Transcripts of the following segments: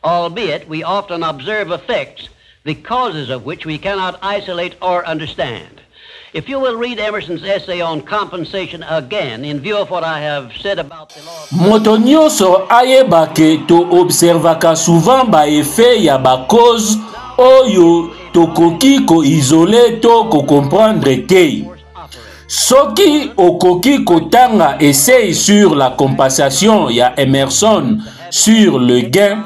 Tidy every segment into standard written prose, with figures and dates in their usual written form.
albeit we often observe effects, the causes of which we cannot isolate or understand. If you will read Emerson's essay on compensation again, in view of what I have said about the law... Moto nyonso ayeba ke to observaka souvent ba effet ya ba cause oyo tokoki ko isoler to ko comprendre te. Soki okoki kotanga essai sur la compensation ya Emerson sur le gain,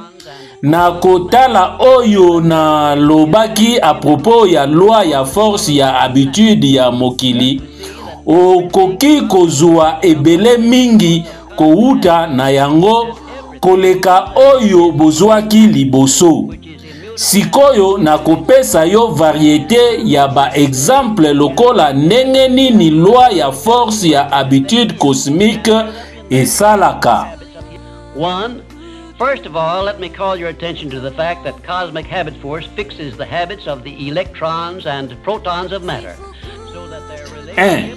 na kotala oyo na lobaki à propos ya loi ya force ya habitude ya mokili, okoki kozwa ebele mingi kouta na yango koleka oyo bozwaki liboso. Sikoyo na kopesa yo variété ya ba exemple lokola ndenge nini loi ya force ya habitude cosmique esalaka. First of all, let me call your attention to the fact that cosmic habit force fixes the habits of the electrons and protons of matter. So that their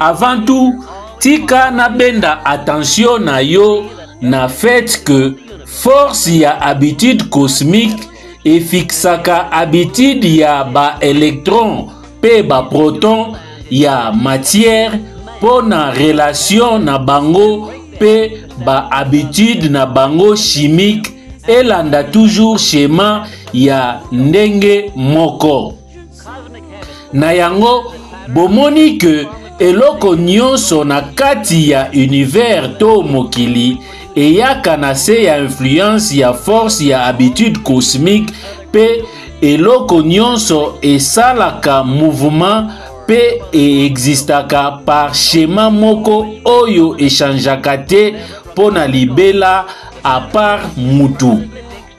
Avant tout, tika na benda attention na yo na fait que force ya habitude cosmique efixaka habitude ya ba électron pe ba proton ya matière pona relation na bango pe ba habitude na bango chimique elanda toujours schéma ya ndenge moko. Na yango bomoni ke eloko nyonso na kati ya univers to mokili eyaka na se ya influence ya force ya habitude cosmique pe eloko nyonso esalaka mouvement pe existaka par schéma moko oyo echangeaka te pona libela a part mutu.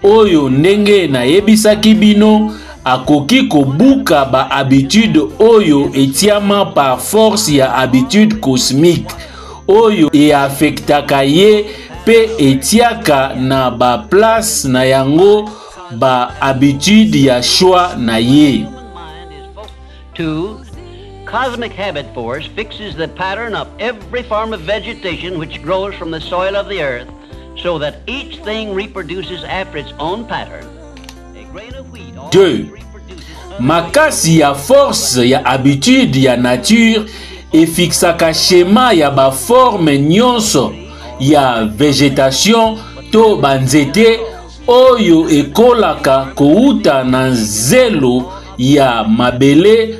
Oyo ndenge na yebisaki bino akoki kobuka ba habitude oyo etiama par force ya habitude cosmique oyo affectaka ye pe etiaka na ba place na yango ba habitude ya choix na ye. 2. Cosmic habit force fixes the pattern of every form of vegetation which grows from the soil of the earth, so that each thing reproduces after its own pattern. A grain of wheat 2. Makasi ya force ya habitude ya nature efixaka schéma ya ba forme nyonso ya végétation to banzete oyo ekolaka kouta na zelo ya mabele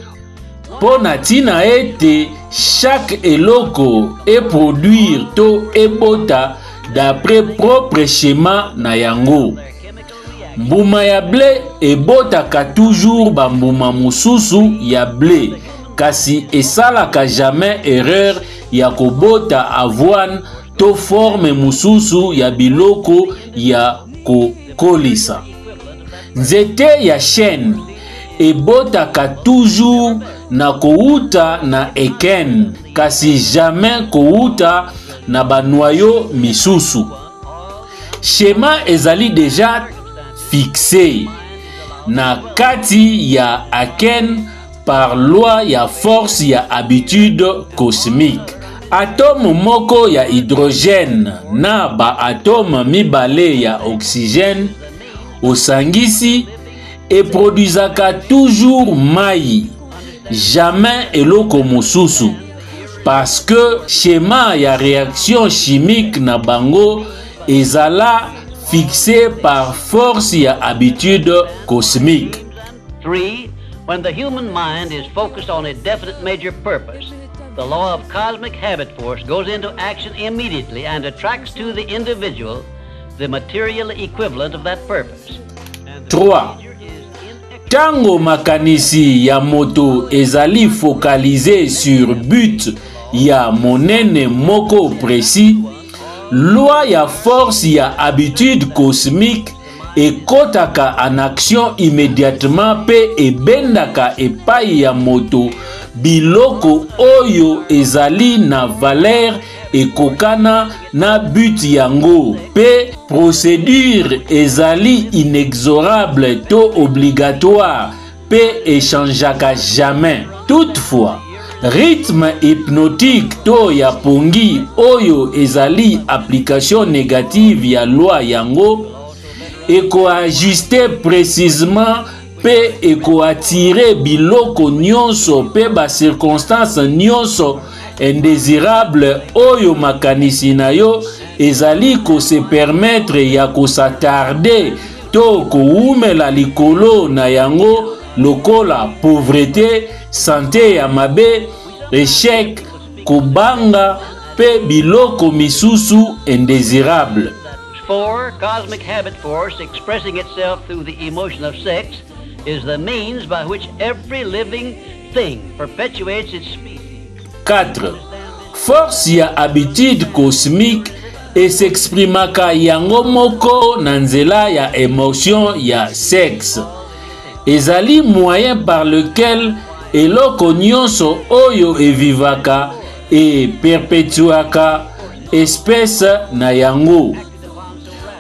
pona tina ete chaque eloko e produire to ebota d'après propre schéma na yango. Mbuma ya blé ebotaka toujours bambuma mususu ya blé, kasi esalaka jamais erreur ya kobota avoine to forme mususu ya biloko ya kokolisa. Nzete ya chêne ebotaka toujours na kouta na eken, kasi jamais kouta na banoyo misusu. Schéma ezali déjà fixé na kati ya aken par loi ya force ya habitude cosmique. Atome moko ya hydrogène na ba atome mibale ya oxygène osangisi et produisaka toujours mai, jamais eloko mosusu, parce que schéma ya réaction chimique na bango ezala fixé par force ya habitude cosmique. 3. When the human mind is focused on a definite major purpose, the law of cosmic habit force goes into action immediately and attracts to the individual the material equivalent of that purpose. 3. Tango makanisi ya moto ezali focalisé sur but ya monene moko précis, loi ya force ya habitude cosmique ekotaka en action immédiatement pe ebendaka epai ya moto biloko oyo ezali na valeur ekokana na but yango pe procédure ezali inexorable to obligatoire pe échangeaka jamais. Toutefois, rythme hypnotique to ya pongi oyo ezali application négative ya loi yango ekoajuste précisément pe ekoatire biloko nyonso pe ba circonstance nyonso indésirable oyo makanisi na yo ezali ko se permettre ya ko s'attarder to ko umela likolo na yango lokola pauvreté, santé ya mabe, échec, kobanga pe biloko misusu indésirable. 4. Cosmic habit force expressing itself through the emotion of sex is the means by which every living thing perpetuates its species. 4. Force ya habitude cosmique s'exprimaka yango moko na nzela ya émotion ya sexe. Ezali moyen par lequel eloko nyonso oyo evivaka et perpétuaka espèce na yango.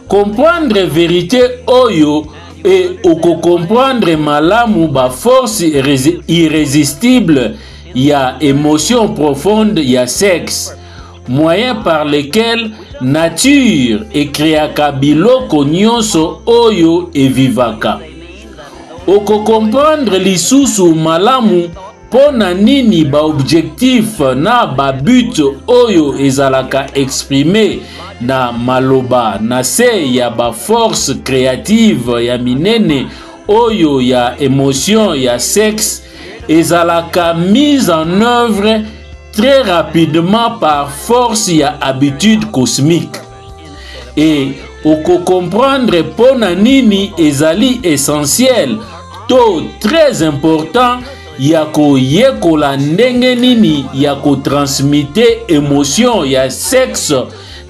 Comprendre vérité oyo et oko comprendre malamu ba force irrésistible ya émotion profonde ya sexe, moyen par lequel nature ekreaka biloko nyonso oyo evivaka. Oko comprendre lisusu malamu pona nini ba objectif na ba but oyo ezalaka exprimé na maloba na se ya ba force créative ya minene oyo ya émotion ya sexe ezalaka mise en œuvre très rapidement par force ya habitude cosmique. Et oko comprendre pona nini ezali essentiel to très important ya ko yekola ndenge nini ya ko transmite émotion ya sexe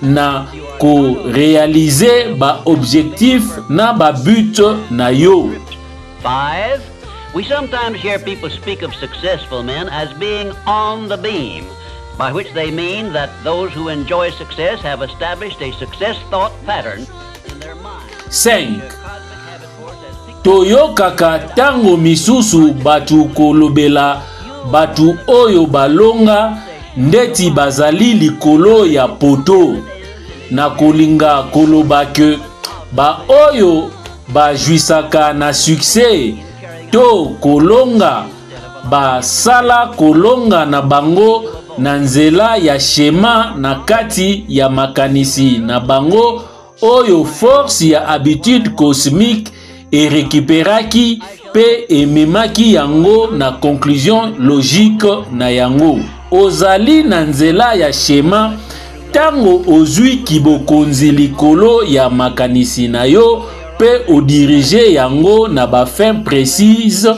na ko réaliser ba objectif na ba but na yo. 5. We sometimes hear people speak of successful men as being on the beam, by which they mean that those who enjoy success have established a success thought pattern in their mind. 5. Toyokaka tango misusu batu kolobela batu oyo balonga ndeti bazali likolo ya poto na kolinga koloba ke ba oyo bajuisaka na succès to kolonga basala kolonga na bango na nzela ya shema na kati ya makanisi na bango oyo force ya habitude cosmique récupéraki pe ememaki yango na conclusion logique na yango. Ozali na nzela ya shema tango ozwi kibokonzi likolo ya makanisi na yo pe odirige yango na ba fin précise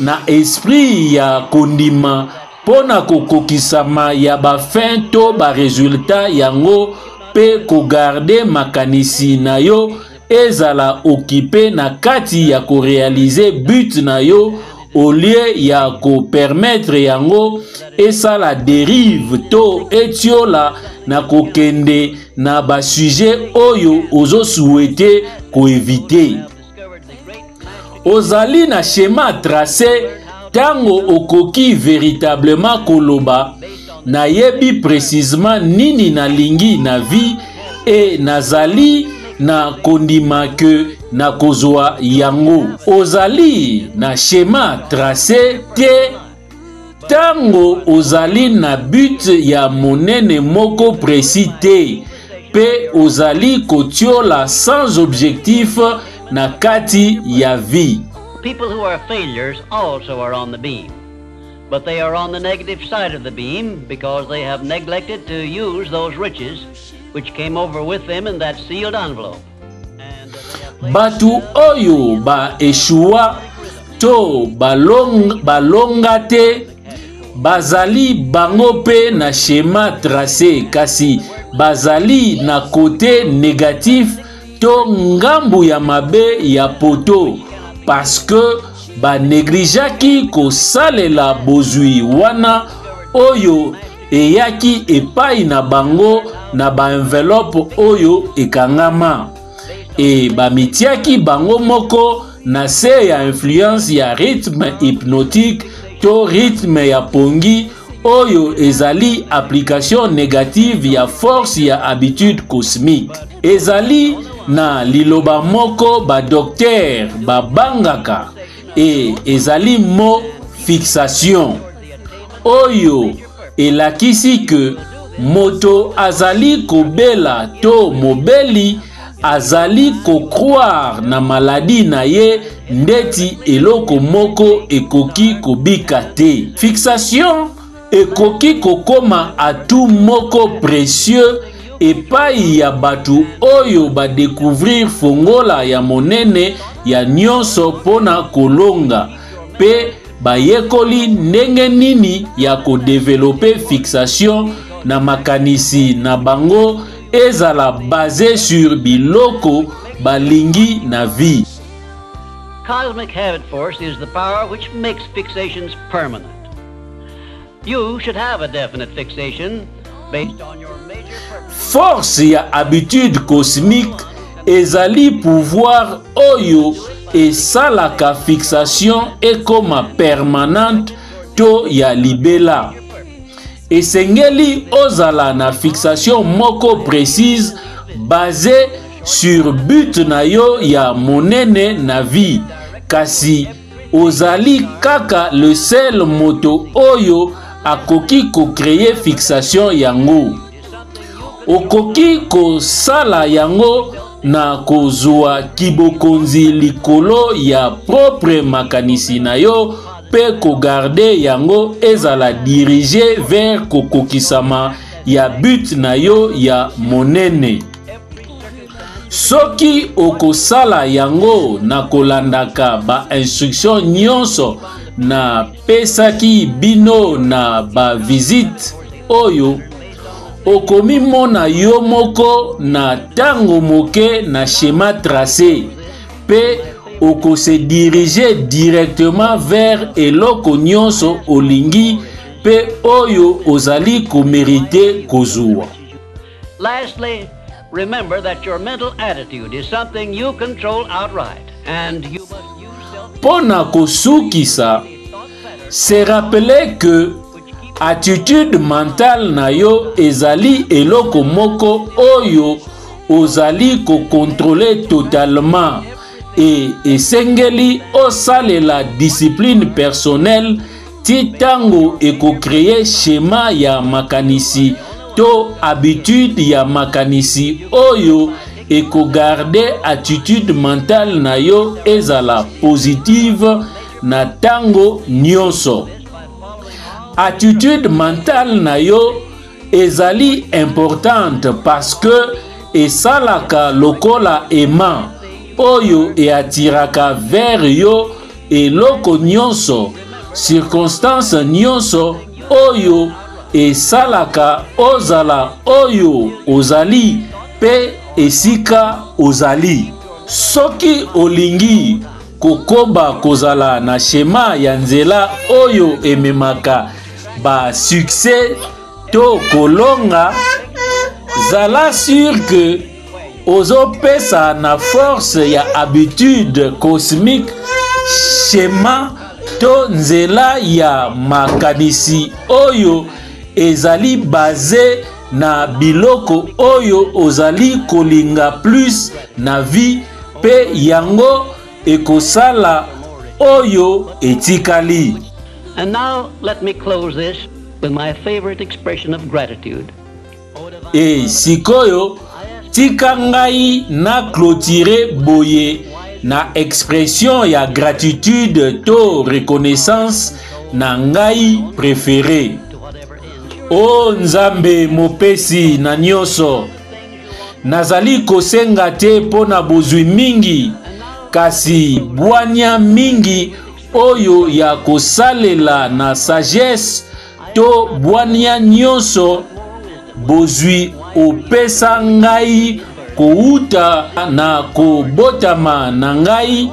na esprit ya kondima pona kokokisama ya ba fin to ba résultat yango pe kogarde makanisi na yo ezala occupé na kati ya ko réaliser but na yo au lieu ya ko permettre yango esala dérive to etiola na kokende na ba sujet oyo ozo souhaiter ko éviter. Ozali na schéma tracé tango okoki véritablement koloba na yebi précisément nini na lingi na vie et nazali na kondima ke na kozwa yango. Ozali na schéma tracé te tango ozali na but ya monene moko précis te pe ozali kotiola sans objectif na kati ya vie. People who are failures also are on the beam, but they are on the negative side of the beam because they have neglected to use those riches which came over with them in that sealed envelope. Batu oyo ba eshua to balonga te bazali bango pe na schéma tracé kasi bazali na côté négatif to ngambu ya mabe ya poto parce que ba néglijaki ko salela bozui wana oyo eyaki epai na bango na ba enveloppe oyo ekangama e ba mitiaki bango moko na se ya influence ya rythme hypnotique to rythme ya pongi oyo ezali application négative ya force ya habitude cosmique. Ezali na liloba moko ba docteur babangaka et ezali mo fixation oyo elakisi que moto azali kobela to mobeli azali croire na maladie na ye ndeti eloko moko ekoki kobika te. Fixation ekoki kokoma atu moko précieux epai ya batu oyo ba découvrir fongola ya monene ya nyonso pona kolonga pe bayekoli ndenge nini ya kodevelope fixation na makanisi na bango ezala basé sur biloko balingi na vie. Cosmic habit force is the power which makes fixations permanent. You should have a definite fixation based on your major purpose. Force ya habitude cosmique ezali pouvoir oyo esalaka fixation ekoma permanente to ya libela. Esengeli ozala na fixation moko précise basée sur but na yo ya monene na vie. Kasi ozali kaka le seul moto oyo akoki ko créer fixation yango. Okoki ko sala yango na kozwa kibokonzi likolo ya propre makanisi na yo pe ko garder yango ezala dirigé vers kokokisama ya but na yo ya monene. Soki okosala yango na kolandaka ba instruction nyonso na pesaki bino na ba visite oyo okomi mona yo moko na tango moke na schéma tracé pe oko se diriger directement vers eloko nyonso olingi pe oyo ozali ko mériter kozwa. Lastly, remember that your mental attitude is something you control outright, and you must use self. Pona kosukisa, se rappeler que attitude mentale na yo ezali eloko moko oyo ozali ko contrôler totalement et esengeli osale la discipline personnelle ti tango eko créer schéma ya makanisi to habitude ya makanisi oyo eko garder attitude mentale na yo ezala positive na tango nyonso. Attitude mentale na yo ezali importante parce que esalaka lokola aimant oyo eatiraka vers yo eloko nyonso, circonstance nyonso oyo esalaka ozala oyo ozali pe esika ozali. Soki olingi kokoba kozala na schéma ya nzela oyo ememaka ba succès to kolonga, zala sûr que ozopesa na force ya habitude cosmique schéma to nzela ya makanisi oyo ezali basé na biloko oyo ozali kolinga plus na vie pe yango ekosala oyo etikali. And now let me close this with my favorite expression of gratitude. E sikoyo tika ngai na clôturer boye na expression ya gratitude to reconnaissance na ngai préféré. O Nzambe mopesi na nyonso, nazali kosenga te pona bozwi mingi, kasi bwania mingi oyo ya kosalela na sagesse to bwania nyonso bozwi opesa ngai kouta na kobotama na ngai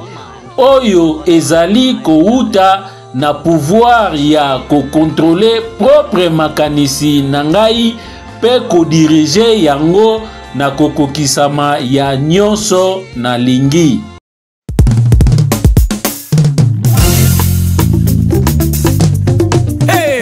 oyo ezali kouta na pouvoir ya kokontrole propre makanisi na ngai pe kodirige yango na kokokisama ya nyonso na lingi.